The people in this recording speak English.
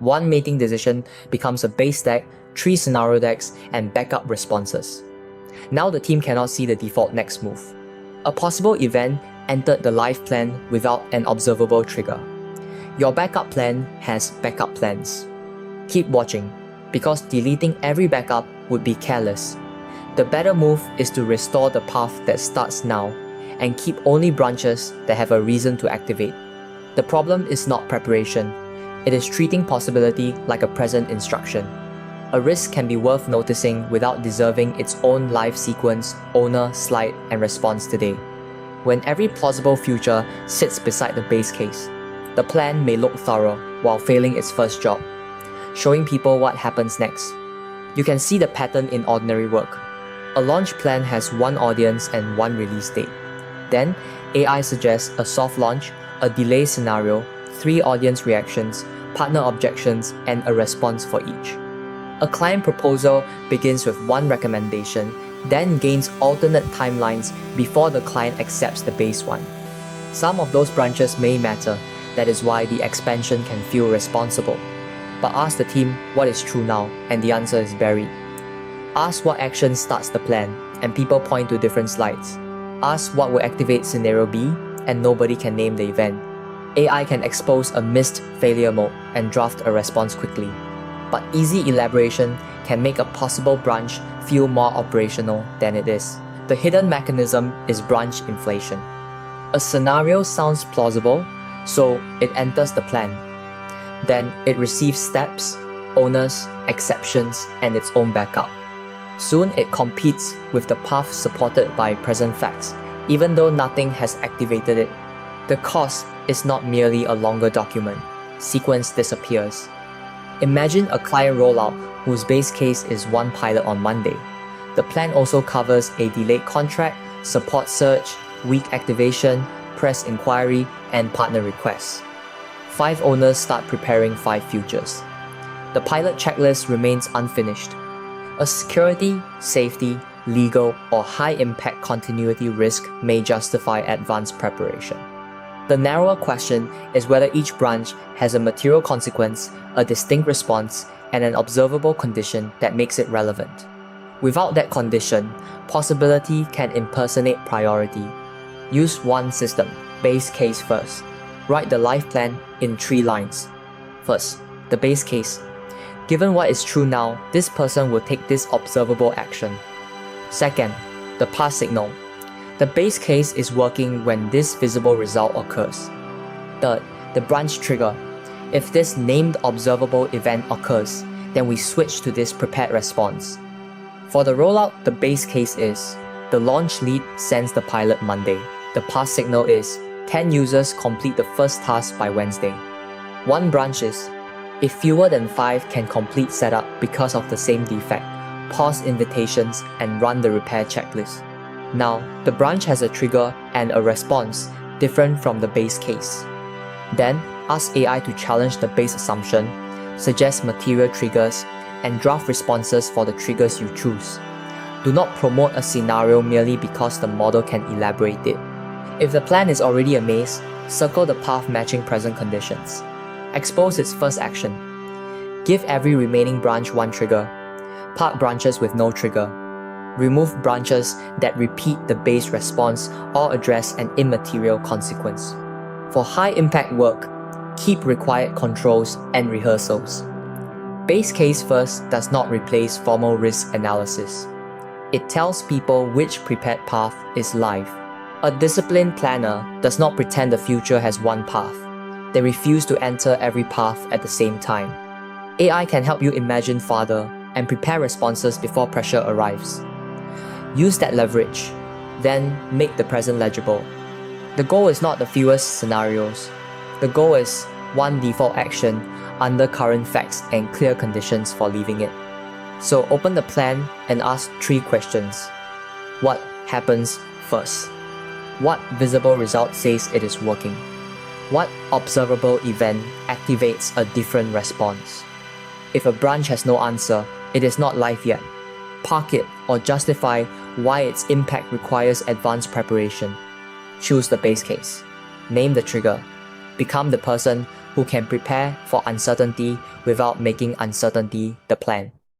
One mating decision becomes a base deck, 3 scenario decks, and backup responses. Now the team cannot see the default next move. A possible event entered the live plan without an observable trigger. Your backup plan has backup plans. Keep watching, because deleting every backup would be careless. The better move is to restore the path that starts now and keep only branches that have a reason to activate. The problem is not preparation. It is treating possibility like a present instruction. A risk can be worth noticing without deserving its own life sequence, owner, slide, and response today. When every plausible future sits beside the base case, the plan may look thorough while failing its first job, showing people what happens next. You can see the pattern in ordinary work. A launch plan has one audience and one release date. Then, AI suggests a soft launch, a delay scenario, 3 audience reactions, partner objections, and a response for each. A client proposal begins with one recommendation, then gains alternate timelines before the client accepts the base one. Some of those branches may matter, that is why the expansion can feel responsible. But ask the team what is true now, and the answer is buried. Ask what action starts the plan, and people point to different slides. Ask what will activate scenario B, and nobody can name the event. AI can expose a missed failure mode and draft a response quickly. But easy elaboration can make a possible branch feel more operational than it is. The hidden mechanism is branch inflation. A scenario sounds plausible, so it enters the plan. Then it receives steps, owners, exceptions, and its own backup. Soon it competes with the path supported by present facts, even though nothing has activated it. The cost is not merely a longer document. Sequence disappears. Imagine a client rollout whose base case is one pilot on Monday. The plan also covers a delayed contract, support search, weak activation, press inquiry, and partner requests. 5 owners start preparing 5 futures. The pilot checklist remains unfinished. A security, safety, legal, or high-impact continuity risk may justify advanced preparation. The narrower question is whether each branch has a material consequence, a distinct response, and an observable condition that makes it relevant. Without that condition, possibility can impersonate priority. Use one system, base case first. Write the life plan in 3 lines. First, the base case. Given what is true now, this person will take this observable action. Second, the path signal. The base case is working when this visible result occurs. Third, the branch trigger. If this named observable event occurs, then we switch to this prepared response. For the rollout, the base case is the launch lead sends the pilot Monday. The path signal is 10 users complete the first task by Wednesday. One branch is if fewer than 5 can complete setup because of the same defect, pause invitations and run the repair checklist. Now, the branch has a trigger and a response different from the base case. Then, ask AI to challenge the base assumption, suggest material triggers, and draft responses for the triggers you choose. Do not promote a scenario merely because the model can elaborate it. If the plan is already a maze, circle the path matching present conditions. Expose its first action. Give every remaining branch one trigger. Park branches with no trigger. Remove branches that repeat the base response or address an immaterial consequence. For high-impact work, keep required controls and rehearsals. Base case first does not replace formal risk analysis. It tells people which prepared path is live. A disciplined planner does not pretend the future has one path. They refuse to enter every path at the same time. AI can help you imagine farther and prepare responses before pressure arrives. Use that leverage, then make the present legible. The goal is not the fewest scenarios. The goal is one default action under current facts and clear conditions for leaving it. So open the plan and ask 3 questions. What happens first? What visible result says it is working? What observable event activates a different response? If a branch has no answer, it is not live yet. Park it or justify why its impact requires advanced preparation. Choose the base case. Name the trigger. Become the person who can prepare for uncertainty without making uncertainty the plan.